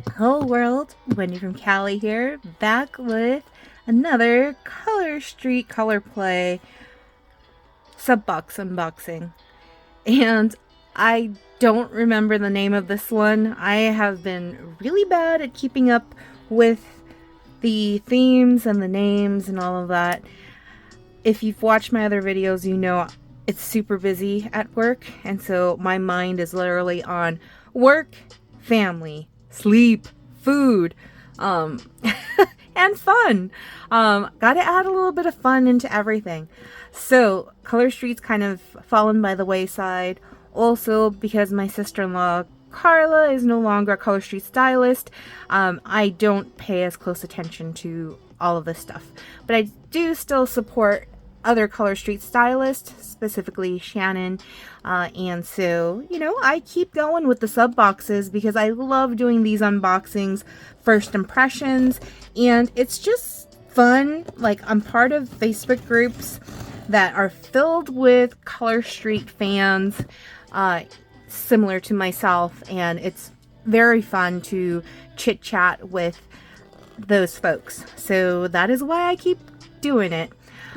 Hello world, Wendy from Cali here, back with another Color Street Color Play sub-box unboxing. And I don't remember the name of this one. I have been really bad at keeping up with the themes and the names and all of that. If you've watched my other videos, you know it's super busy at work, and so my mind is literally on work, family, sleep, food, and fun. Gotta add a little bit of fun into everything. So Color Street's kind of fallen by the wayside. Also, because my sister-in-law Carla is no longer a Color Street stylist, I don't pay as close attention to all of this stuff. But I do still support other Color Street stylists, specifically Shannon, and so, you know, I keep going with the sub boxes because I love doing these unboxings, first impressions, and it's just fun. Like, I'm part of Facebook groups that are filled with Color Street fans, similar to myself, and it's very fun to chit chat with those folks. So that is why I keep doing it.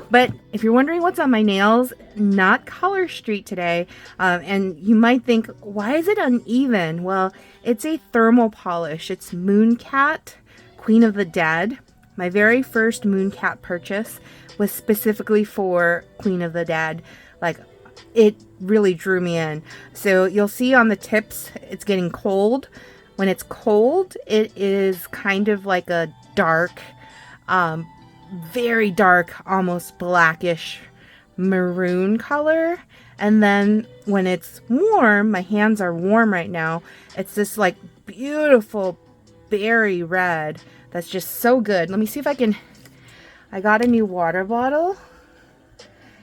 But if you're wondering what's on my nails, not Color Street today. And you might think, why is it uneven? Well, it's a thermal polish. It's Mooncat, Queen of the Dead. My very first Mooncat purchase was specifically for Queen of the Dead. Like, it really drew me in. So you'll see on the tips, it's getting cold. When it's cold, it is kind of like a dark, very dark, almost blackish maroon color. And then when it's warm, my hands are warm right now, it's this like beautiful berry red that's just so good. Let me see if I got a new water bottle,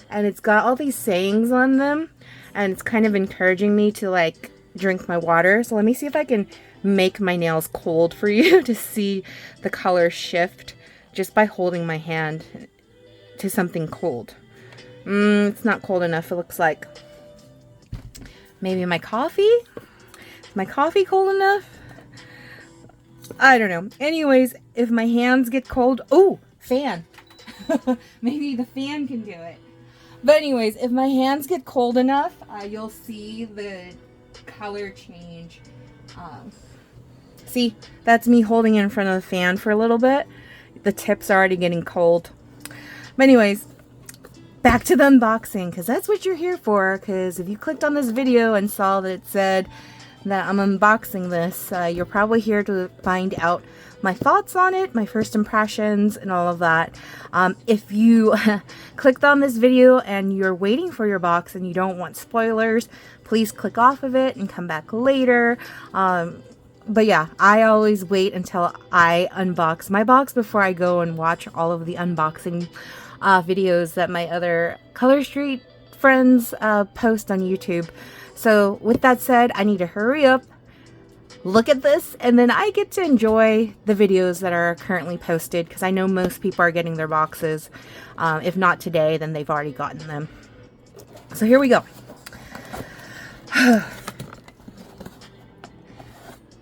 and it's got all these sayings on them, and it's kind of encouraging me to like drink my water. So let me see if I can make my nails cold for you to see the color shift just by holding my hand to something cold. It's not cold enough, it looks like. Maybe my coffee? Is my coffee cold enough? I don't know. Anyways, if my hands get cold... Oh, fan. Maybe the fan can do it. But anyways, if my hands get cold enough, you'll see the color change. See, that's me holding it in front of the fan for a little bit. The tip's already getting cold. But anyways, back to the unboxing, because that's what you're here for. Because if you clicked on this video and saw that it said that I'm unboxing this, you're probably here to find out my thoughts on it, my first impressions, and all of that. If you clicked on this video and you're waiting for your box and you don't want spoilers, please click off of it and come back later. But yeah, I always wait until I unbox my box before I go and watch all of the unboxing videos that my other Color Street friends post on YouTube. So with that said, I need to hurry up, look at this, and then I get to enjoy the videos that are currently posted, because I know most people are getting their boxes. If not today, then they've already gotten them. So here we go.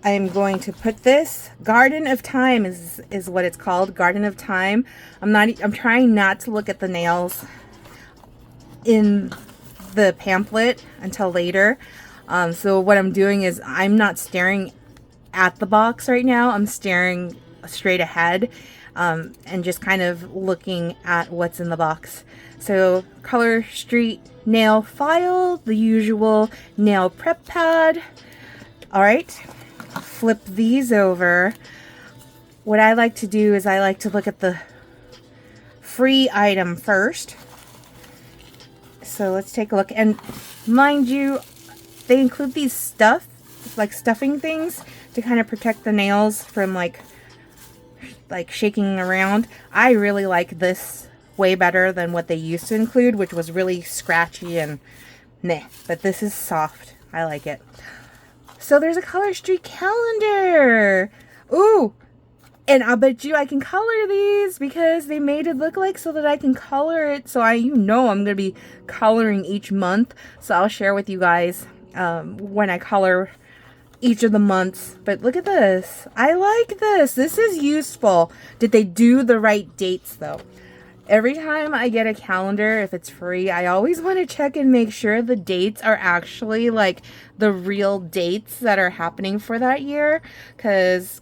I'm going to put this Garden of Time is what it's called, Garden of Time. I'm trying not to look at the nails in the pamphlet until later. So what I'm doing is I'm not staring at the box right now. I'm staring straight ahead, and just kind of looking at what's in the box. So Color Street nail file, the usual nail prep pad. All right. Flip these over. What I like to do is I like to look at the free item first. So let's take a look. And mind you, they include these stuffing things to kind of protect the nails from like shaking around. I really like this way better than what they used to include, which was really scratchy and meh. But this is soft. I like it. So there's a Color Street calendar. Ooh, and I'll bet you I can color these because they made it look like so that I can color it. So I'm going to be coloring each month. So I'll share with you guys when I color each of the months. But look at this. I like this. This is useful. Did they do the right dates though? Every time I get a calendar, if it's free, I always want to check and make sure the dates are actually like the real dates that are happening for that year. Because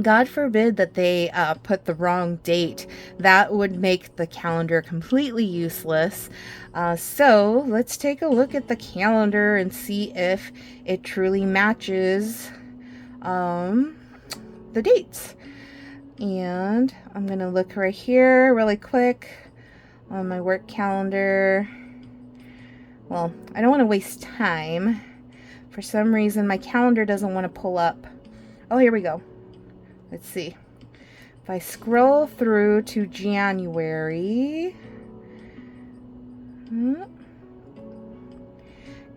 God forbid that they put the wrong date. That would make the calendar completely useless. So let's take a look at the calendar and see if it truly matches the dates. And I'm going to look right here really quick on my work calendar. Well, I don't want to waste time. For some reason, my calendar doesn't want to pull up. Oh, here we go. Let's see. If I scroll through to January,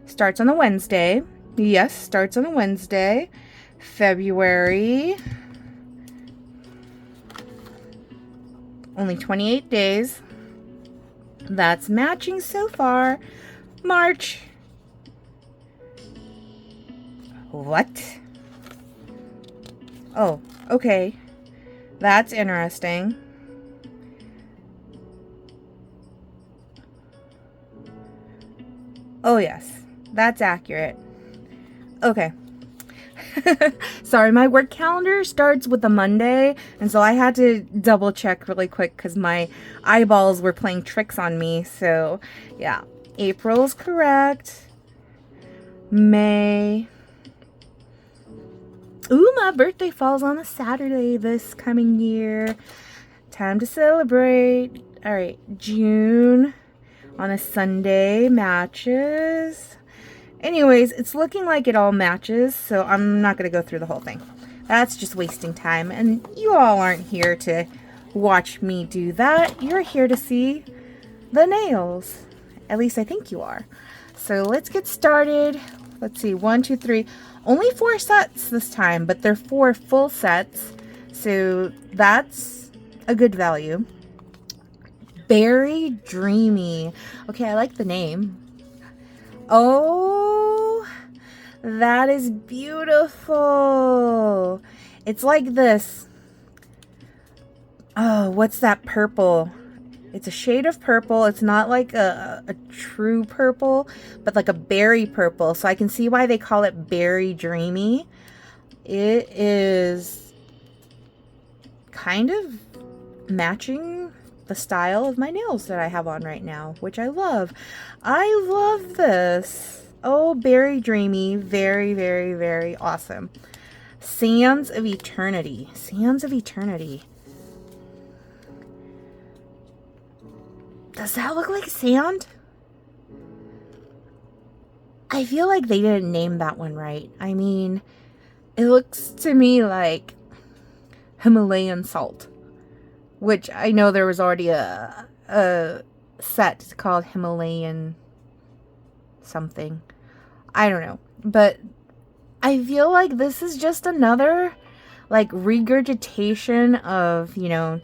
starts on a Wednesday. Yes, starts on a Wednesday. February, only 28 days. That's matching so far. March. What? Oh, okay. That's interesting. Oh, yes. That's accurate. Okay. Sorry, my work calendar starts with a Monday, and so I had to double check really quick because my eyeballs were playing tricks on me. So, yeah. April's correct. May. Ooh, my birthday falls on a Saturday this coming year. Time to celebrate. All right, June on a Sunday matches. Anyways, it's looking like it all matches, so I'm not going to go through the whole thing. That's just wasting time, and you all aren't here to watch me do that. You're here to see the nails. At least I think you are. So let's get started. Let's see, 1, 2, 3. Only 4 sets this time, but they're 4 full sets, so that's a good value. Very Dreamy. Okay, I like the name. Oh, that is beautiful. It's like this. Oh, what's that purple? It's a shade of purple. It's not like a true purple, but like a berry purple. So I can see why they call it Berry Dreamy. It is kind of matching the style of my nails that I have on right now, which I love. I love this. Oh, Berry Dreamy. Very, very, very awesome. Sands of Eternity. Sands of Eternity. Does that look like sand? I feel like they didn't name that one right. I mean, it looks to me like Himalayan salt, which I know there was already a set called Himalayan something. I don't know. But I feel like this is just another like regurgitation of, you know,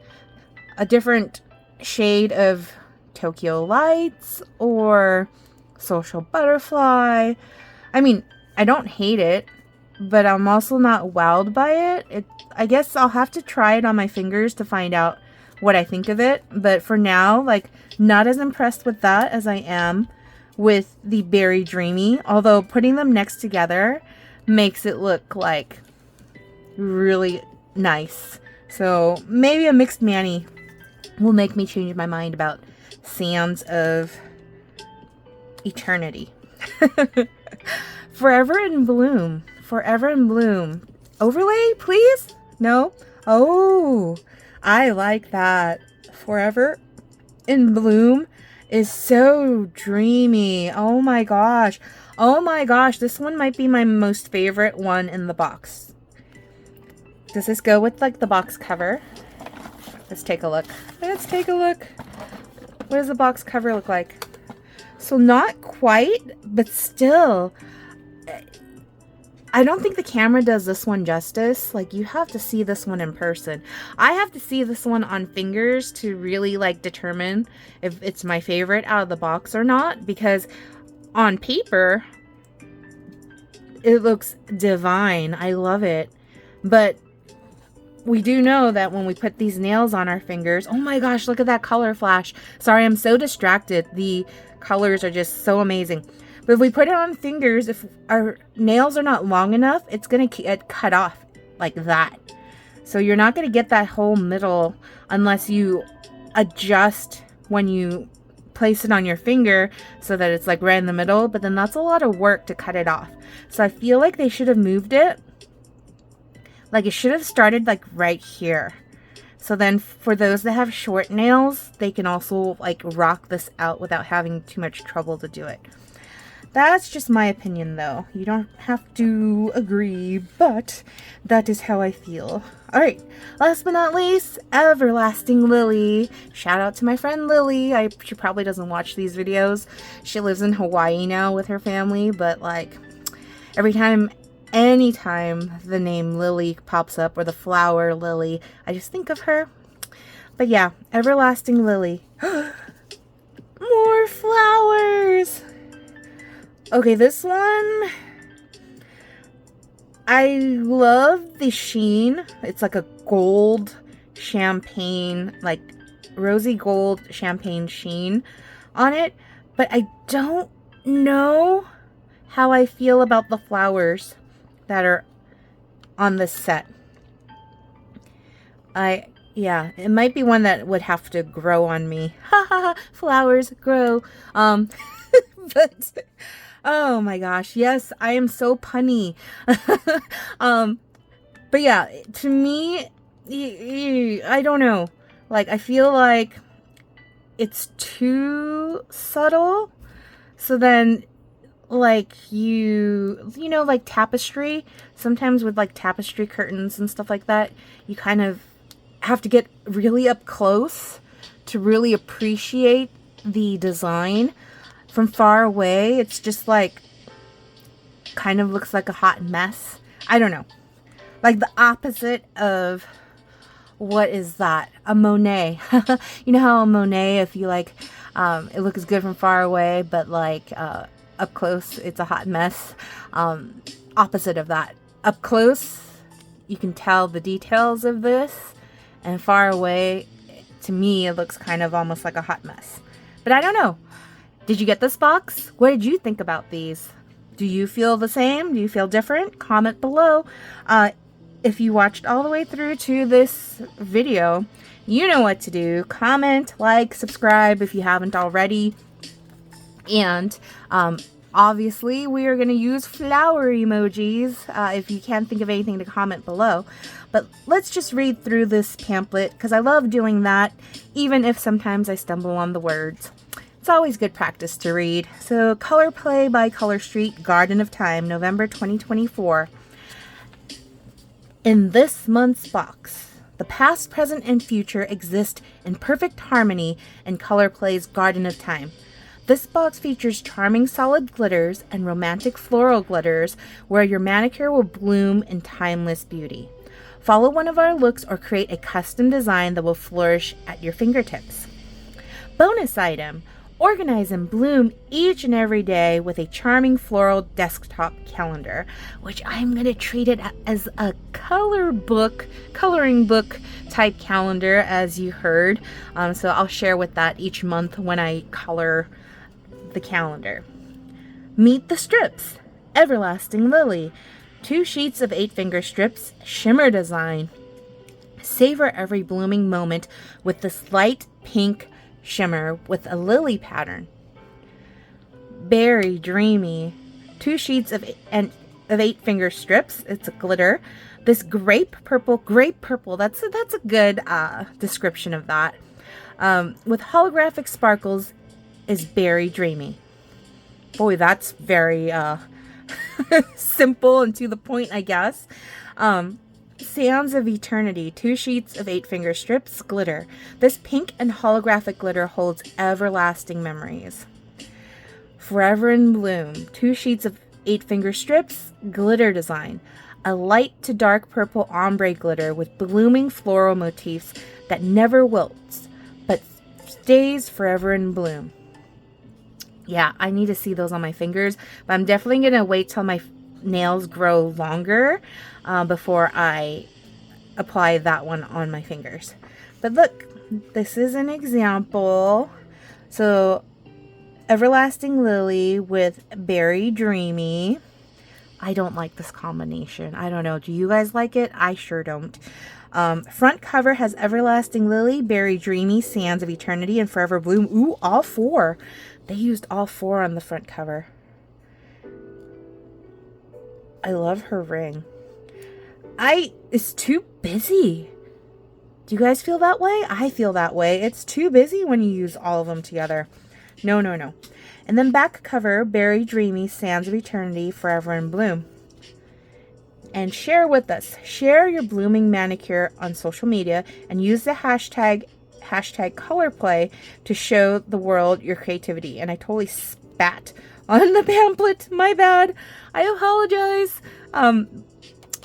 a different shade of Tokyo Lights or Social Butterfly. I mean, I don't hate it, but I'm also not wowed by it. I guess I'll have to try it on my fingers to find out what I think of it. But for now, like, not as impressed with that as I am with the Berry Dreamy. Although putting them next together makes it look like really nice. So maybe a mixed mani will make me change my mind about Sands of Eternity. Forever in Bloom. Forever in Bloom. Overlay, please? No? Oh, I like that. Forever in Bloom is so dreamy. Oh my gosh. Oh my gosh. This one might be my most favorite one in the box. Does this go with like the box cover? Let's take a look. Let's take a look. What does the box cover look like? So not quite, but still, I don't think the camera does this one justice. Like, you have to see this one in person. I have to see this one on fingers to really like determine if it's my favorite out of the box or not, because on paper, it looks divine. I love it. But we do know that when we put these nails on our fingers, oh my gosh, look at that color flash. Sorry, I'm so distracted. The colors are just so amazing. But if we put it on fingers, if our nails are not long enough, it's going to get cut off like that. So you're not going to get that whole middle unless you adjust when you place it on your finger so that it's like right in the middle. But then that's a lot of work to cut it off. So I feel like they should have moved it. Like it should have started like right here. So then for those that have short nails, they can also like rock this out without having too much trouble to do it. That's just my opinion though. You don't have to agree, but that is how I feel. Alright, last but not least, Everlasting Lily. Shout out to my friend Lily. She probably doesn't watch these videos. She lives in Hawaii now with her family, but like anytime the name Lily pops up or the flower Lily, I just think of her. But yeah, Everlasting Lily. More flowers! Okay, this one, I love the sheen. It's like a gold champagne, like rosy gold champagne sheen on it. But I don't know how I feel about the flowers that are on this set. Yeah, it might be one that would have to grow on me. Ha ha ha, flowers grow. But oh my gosh, yes, I am so punny. But yeah, to me, I don't know. Like, I feel like it's too subtle. So then, like, you know, like tapestry, sometimes with like tapestry curtains and stuff like that, you kind of have to get really up close to really appreciate the design. From far away, it's just like, kind of looks like a hot mess. I don't know. Like the opposite of, what is that? A Monet. You know how a Monet, if you like, it looks good from far away, but like up close, it's a hot mess. Opposite of that. Up close, you can tell the details of this, and far away, to me, it looks kind of almost like a hot mess. But I don't know. Did you get this box? What did you think about these? Do you feel the same? Do you feel different? Comment below. If you watched all the way through to this video, you know what to do. Comment, like, subscribe if you haven't already. And obviously, we are going to use flower emojis. If you can't think of anything to comment below. But let's just read through this pamphlet because I love doing that, even if sometimes I stumble on the words. It's always good practice to read. So, Color Play by Color Street, Garden of Time, November 2024. In this month's box, the past, present, and future exist in perfect harmony in Color Play's Garden of Time. This box features charming solid glitters and romantic floral glitters where your manicure will bloom in timeless beauty. Follow one of our looks or create a custom design that will flourish at your fingertips. Bonus item. Organize and bloom each and every day with a charming floral desktop calendar, which I'm going to treat it as a coloring book type calendar, as you heard. So I'll share with that each month when I color the calendar. Meet the strips. Everlasting Lily. 2 sheets of 8-finger strips, shimmer design. Savor every blooming moment with this light pink shimmer with a lily pattern. Berry Dreamy. 2 sheets of 8-finger strips. It's a glitter. This grape purple, that's a good description of that. With holographic sparkles is Berry Dreamy. Boy, that's very simple and to the point, I guess. Sands of Eternity, 2 sheets of 8-finger strips, glitter. This pink and holographic glitter holds everlasting memories. Forever in Bloom, 2 sheets of 8-finger strips, glitter design. A light to dark purple ombre glitter with blooming floral motifs that never wilts, but stays forever in bloom. Yeah, I need to see those on my fingers, but I'm definitely going to wait till my nails grow longer before I apply that one on my fingers. But look, this is an example. So Everlasting Lily with Berry Dreamy. I don't like this combination. I don't know. Do you guys like it? I sure don't. Front cover has Everlasting Lily, Berry Dreamy, Sands of Eternity, and Forever Bloom. Ooh, all 4. They used all 4 on the front cover. I love her ring. It's too busy. Do you guys feel that way? I feel that way. It's too busy when you use all of them together. No, no, no. And then back cover, Berry Dreamy, Sands of Eternity, Forever in Bloom. And share with us. Share your blooming manicure on social media and use the hashtag colorplay to show the world your creativity. And I totally spat on the pamphlet. My bad. I apologize.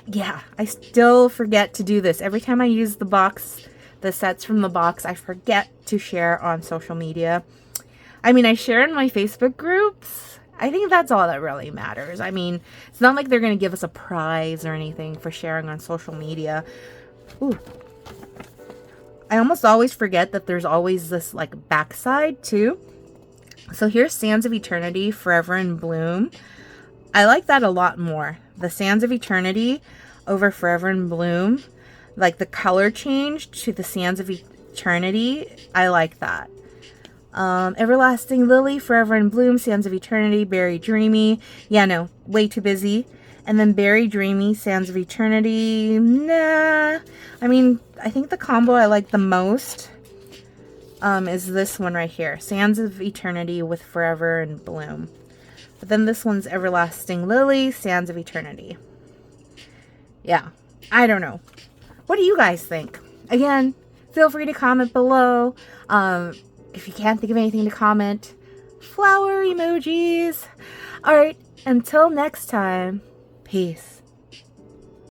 Yeah, I still forget to do this. Every time I use the sets from the box, I forget to share on social media. I mean, I share in my Facebook groups. I think that's all that really matters. I mean, it's not like they're going to give us a prize or anything for sharing on social media. Ooh. I almost always forget that there's always this like backside too. So here's Sands of Eternity, Forever in Bloom. I like that a lot more. The Sands of Eternity over Forever in Bloom. Like the color change to the Sands of Eternity. I like that. Everlasting Lily, Forever in Bloom, Sands of Eternity, Berry Dreamy. Yeah, no, way too busy. And then Berry Dreamy, Sands of Eternity. Nah. I mean, I think the combo I like the most is this one right here. Sands of Eternity with Forever in Bloom. But then this one's Everlasting Lily, Sands of Eternity. Yeah, I don't know. What do you guys think? Again, feel free to comment below. If you can't think of anything to comment, flower emojis. All right, until next time, peace.